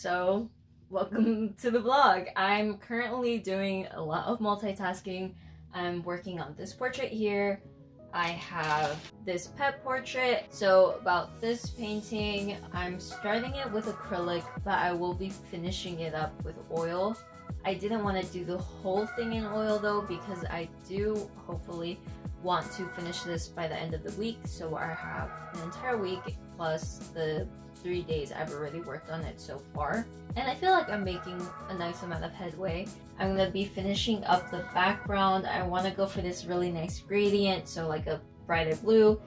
So welcome to the vlog. I'm currently doing a lot of multitasking. I'm working on this portrait here. I have this pet portrait. So about this painting, I'm starting it with acrylic, but I will be finishing it up with oil. I didn't want to do the whole thing in oil though, because I do hopefully want to finish this by the end of the week. So I have an entire week plus the 3 days I've already worked on it so far, and I feel like I'm making a nice amount of headway. I'm gonna be finishing up the background. I want to go for this really nice gradient, so like a brighter blue,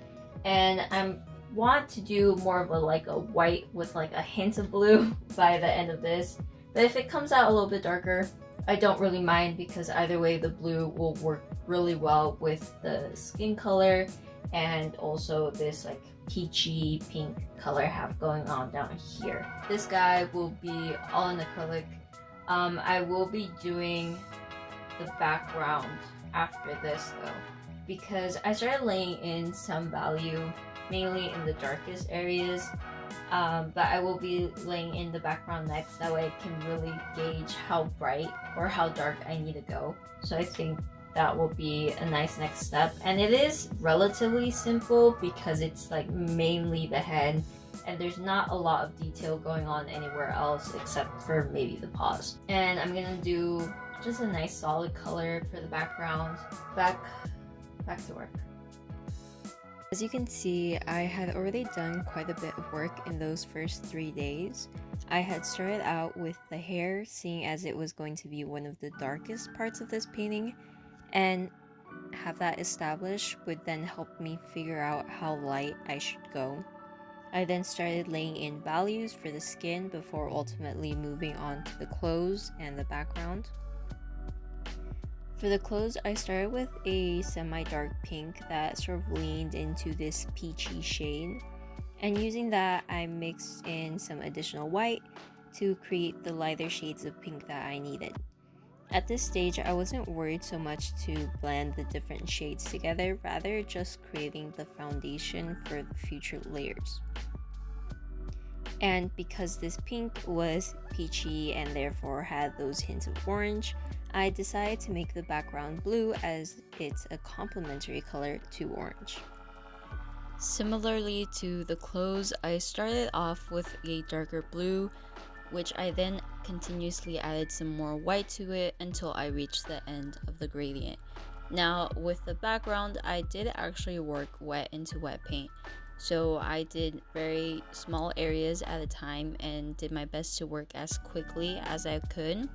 and I want to do more of a white with like a hint of blue by the end of this. But if it comes out a little bit darker, I don't really mind, because either way the blue will work really well with the skin color and also this like peachy pink color I have going on down here. This guy will be all in acrylic. I will be doing the background after this though, because I started laying in some value mainly in the darkest areas, but I will be laying in the background next. That way I can really gauge how bright or how dark I need to go. So I think that will be a nice next step, and it is relatively simple because it's like mainly the head and there's not a lot of detail going on anywhere else except for maybe the paws. And I'm gonna do just a nice solid color for the background. Back to work. As you can see, I had already done quite a bit of work in those first 3 days. I had started out with the hair, seeing as it was going to be one of the darkest parts of this painting, and have that established would then help me figure out how light I should go. I then started laying in values for the skin before ultimately moving on to the clothes and the background. For the clothes, I started with a semi-dark pink that sort of leaned into this peachy shade, and using that I mixed in some additional white to create the lighter shades of pink that I needed. At this stage, I wasn't worried so much to blend the different shades together, rather just creating the foundation for the future layers. And because this pink was peachy and therefore had those hints of orange, I decided to make the background blue, as it's a complementary color to orange. Similarly to the clothes, I started off with a darker blue, which I then continuously added some more white to it until I reached the end of the gradient. Now with the background, I did actually work wet into wet paint. So I did very small areas at a time and did my best to work as quickly as I could,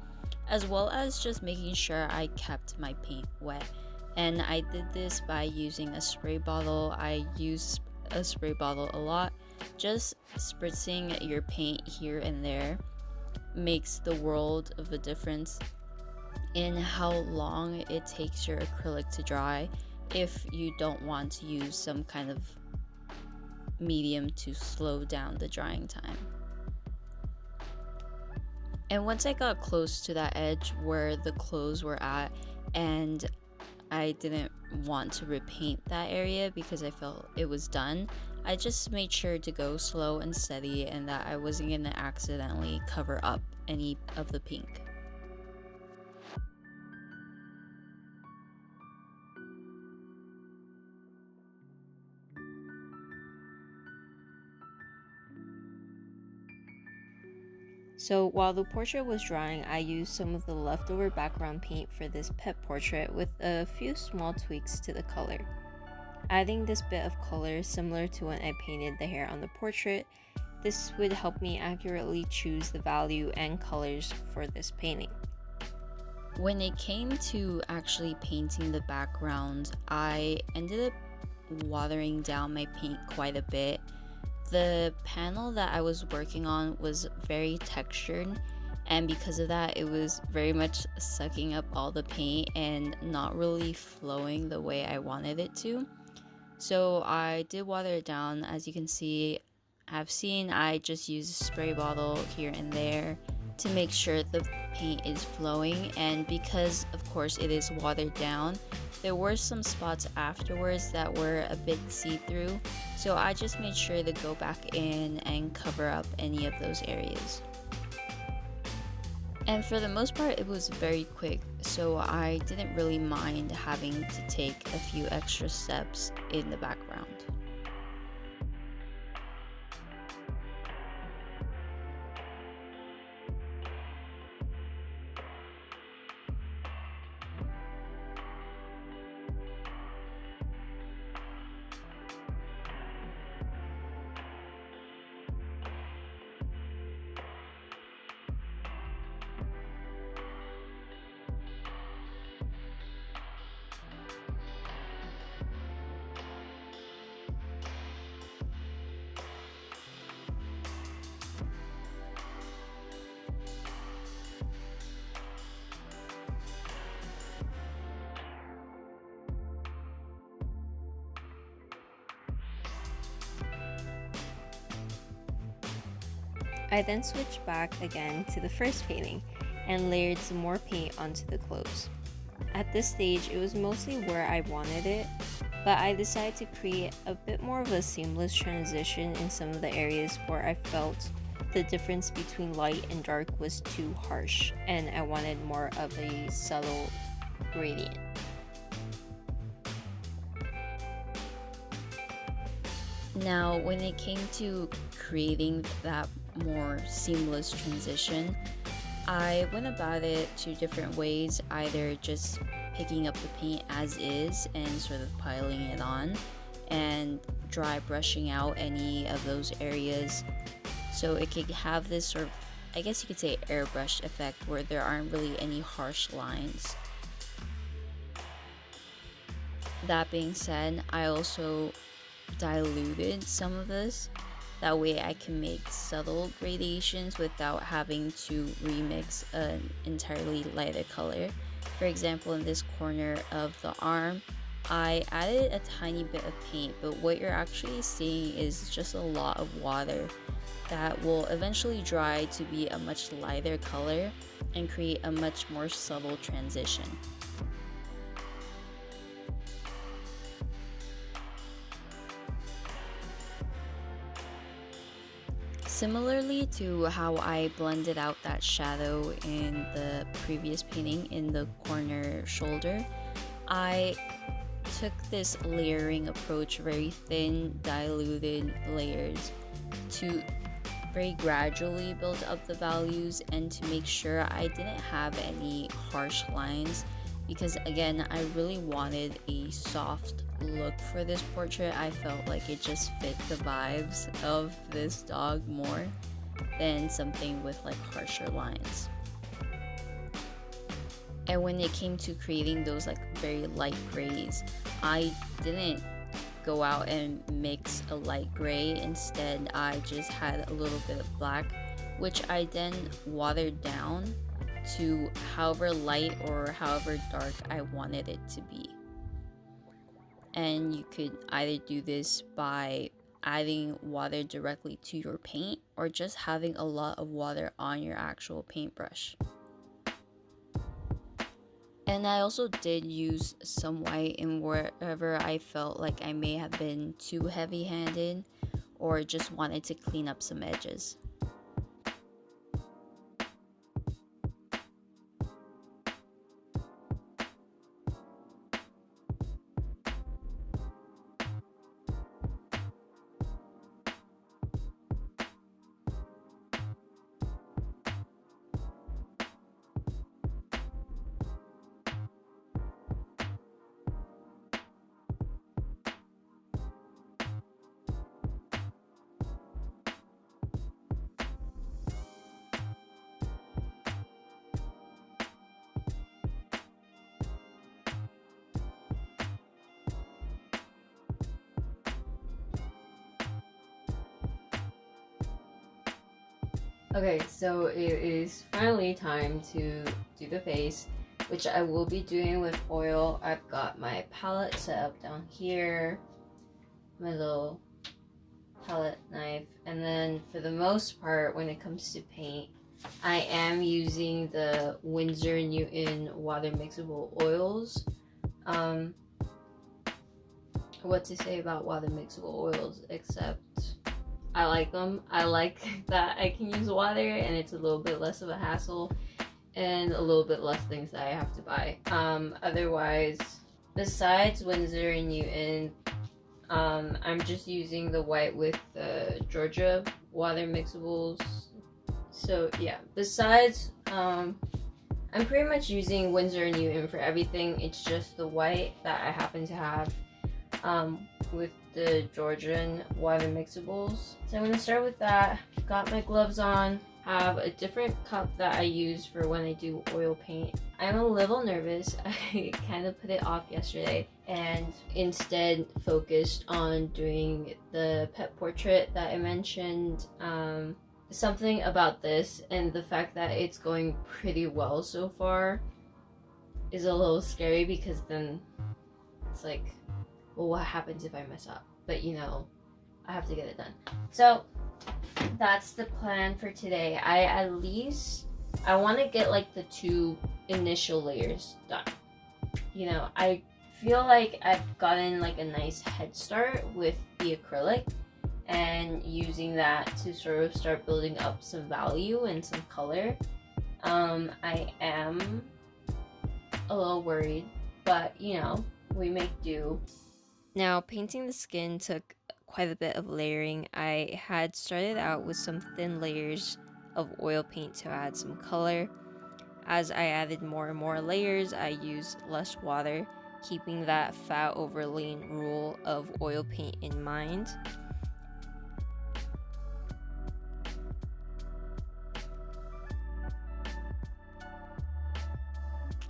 as well as just making sure I kept my paint wet. And I did this by using a spray bottle. I use a spray bottle a lot. Just spritzing your paint here and there makes the world of a difference in how long it takes your acrylic to dry, if you don't want to use some kind of medium to slow down the drying time. And once I got close to that edge where the clothes were at, and I didn't want to repaint that area because I felt it was done, I just made sure to go slow and steady, and that I wasn't going to accidentally cover up any of the pink. So while the portrait was drying, I used some of the leftover background paint for this pet portrait with a few small tweaks to the color. Adding this bit of color similar to when I painted the hair on the portrait, this would help me accurately choose the value and colors for this painting. When it came to actually painting the background, I ended up watering down my paint quite a bit. The panel that I was working on was very textured, and because of that, it was very much sucking up all the paint and not really flowing the way I wanted it to. So I did water it down. As you can see, I just use a spray bottle here and there to make sure the paint is flowing, and because of course it is watered down, there were some spots afterwards that were a bit see-through, so I just made sure to go back in and cover up any of those areas. And for the most part, it was very quick, so I didn't really mind having to take a few extra steps in the background. I then switched back again to the first painting and layered some more paint onto the clothes. At this stage, it was mostly where I wanted it, but I decided to create a bit more of a seamless transition in some of the areas where I felt the difference between light and dark was too harsh and I wanted more of a subtle gradient. Now, when it came to creating that more seamless transition, I went about it two different ways, either just picking up the paint as is and sort of piling it on, and dry brushing out any of those areas so it could have this sort of, I guess you could say, airbrushed effect where there aren't really any harsh lines. That being said, I also diluted some of this. That way I can make subtle gradations without having to remix an entirely lighter color. For example, in this corner of the arm, I added a tiny bit of paint, but what you're actually seeing is just a lot of water that will eventually dry to be a much lighter color and create a much more subtle transition. Similarly to how I blended out that shadow in the previous painting in the corner shoulder, I took this layering approach, very thin, diluted layers, to very gradually build up the values and to make sure I didn't have any harsh lines, because again, I really wanted a soft look for this portrait. I felt like it just fit the vibes of this dog more than something with like harsher lines. And when it came to creating those like very light grays, I didn't go out and mix a light gray. Instead, I just had a little bit of black, which I then watered down to however light or however dark I wanted it to be. And you could either do this by adding water directly to your paint or just having a lot of water on your actual paintbrush. And I also did use some white in wherever I felt like I may have been too heavy-handed or just wanted to clean up some edges. Okay, so it is finally time to do the face, which I will be doing with oil. I've got my palette set up down here, my little palette knife, and then for the most part when it comes to paint, I am using the Windsor Newton Water Mixable oils. What to say about water mixable oils except I like them. I like that I can use water and it's a little bit less of a hassle. and a little bit less things that I have to buy. Otherwise, besides Windsor and Newton, I'm just using the white with the Georgia Water Mixables. So yeah, besides, I'm pretty much using Windsor and Newton for everything. It's just the white that I happen to have with the Georgian Water Mixables. So I'm gonna start with that. Got my gloves on. Have a different cup that I use for when I do oil paint. I'm a little nervous. I kind of put it off yesterday and instead focused on doing the pet portrait that I mentioned. Something about this and the fact that it's going pretty well so far is a little scary, because then it's like, well, what happens if I mess up? But you know, I have to get it done. So that's the plan for today. I want to get like the 2 initial layers done. You know, I feel like I've gotten like a nice head start with the acrylic and using that to sort of start building up some value and some color. I am a little worried, but you know, we make do. Now, painting the skin took quite a bit of layering. I had started out with some thin layers of oil paint to add some color. As I added more and more layers, I used less water, keeping that fat over lean rule of oil paint in mind.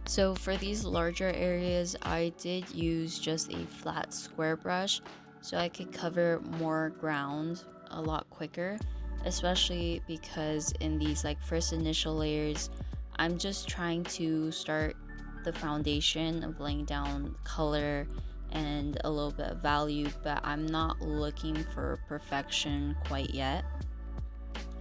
So for these larger areas, I did use just a flat square brush so I could cover more ground a lot quicker, especially because in these like first initial layers, I'm just trying to start the foundation of laying down color and a little bit of value, but I'm not looking for perfection quite yet.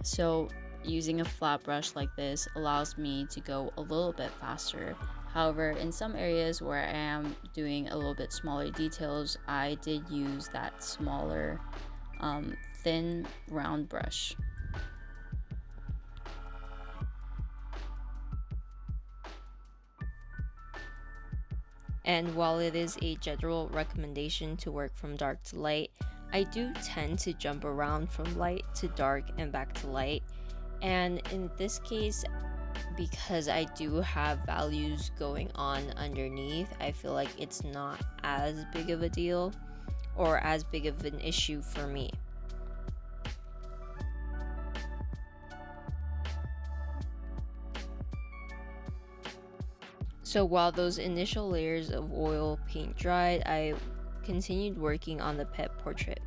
So using a flat brush like this allows me to go a little bit faster. However, in some areas where I am doing a little bit smaller details, I did use that smaller, thin, round brush. And while it is a general recommendation to work from dark to light, I do tend to jump around from light to dark and back to light. And in this case, because I do have values going on underneath, I feel like it's not as big of a deal or as big of an issue for me. So while those initial layers of oil paint dried, I continued working on the pet portrait.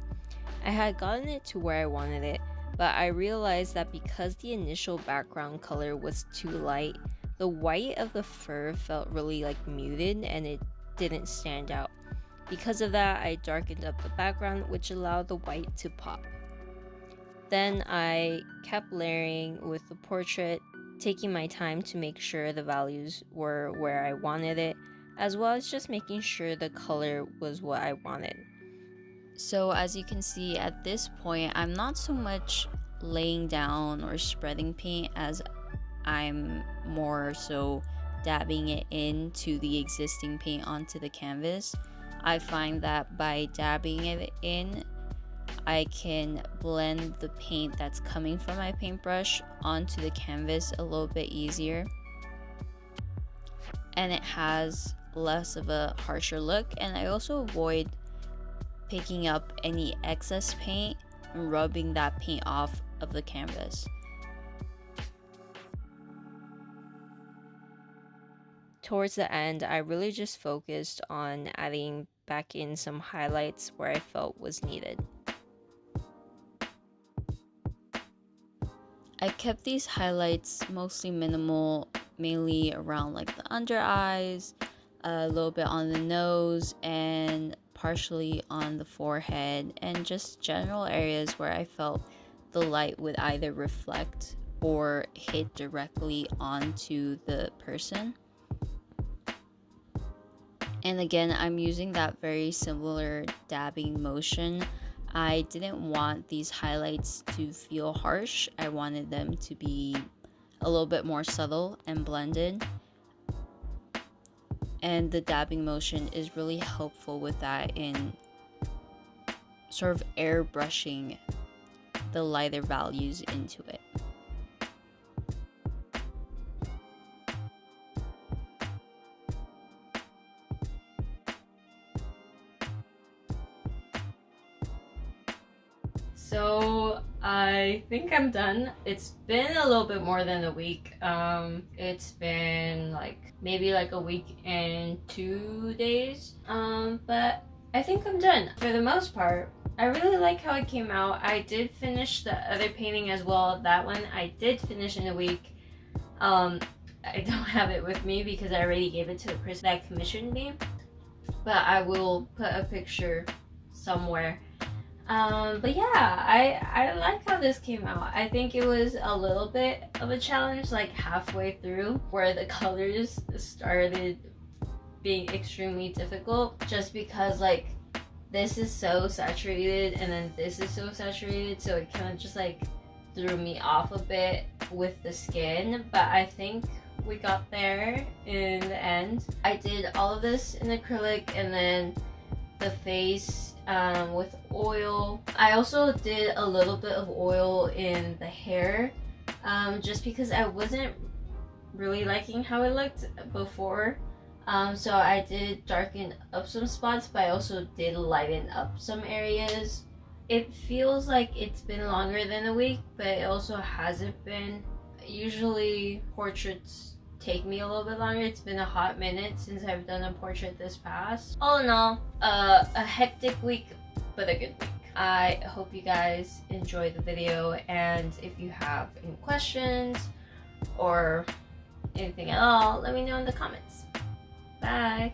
I had gotten it to where I wanted it, but I realized that because the initial background color was too light, the white of the fur felt really like muted and it didn't stand out. Because of that, I darkened up the background, which allowed the white to pop. Then I kept layering with the portrait, taking my time to make sure the values were where I wanted it, as well as just making sure the color was what I wanted. So as you can see, at this point, I'm not so much laying down or spreading paint as I'm more so dabbing it into the existing paint onto the canvas. I find that by dabbing it in, I can blend the paint that's coming from my paintbrush onto the canvas a little bit easier. And it has less of a harsher look, and I also avoid picking up any excess paint and rubbing that paint off of the canvas. Towards the end, I really just focused on adding back in some highlights where I felt was needed. I kept these highlights mostly minimal, mainly around like the under eyes, a little bit on the nose, and partially on the forehead, and just general areas where I felt the light would either reflect or hit directly onto the person. And again, I'm using that very similar dabbing motion. I didn't want these highlights to feel harsh. I wanted them to be a little bit more subtle and blended. And the dabbing motion is really helpful with that in sort of airbrushing the lighter values into it. So I think I'm done. It's been a little bit more than a week. It's been maybe a week and 2 days. But I think I'm done for the most part. I really like how it came out. I did finish the other painting as well. That one I did finish in a week. I don't have it with me because I already gave it to the person that commissioned me. But I will put a picture somewhere. But yeah, I like how this came out. I think it was a little bit of a challenge halfway through where the colors started being extremely difficult just because this is so saturated and then this is so saturated, so it kind of just threw me off a bit with the skin, but I think we got there in the end. I did all of this in acrylic and then the face with oil. I also did a little bit of oil in the hair just because I wasn't really liking how it looked before. So I did darken up some spots, but I also did lighten up some areas. It feels like it's been longer than a week, but it also hasn't been. Usually portraits take me a little bit longer. It's been a hot minute since I've done a portrait this fast. All in all, a hectic week, but a good week. I hope you guys enjoyed the video, and if you have any questions or anything at all, let me know in the comments. Bye!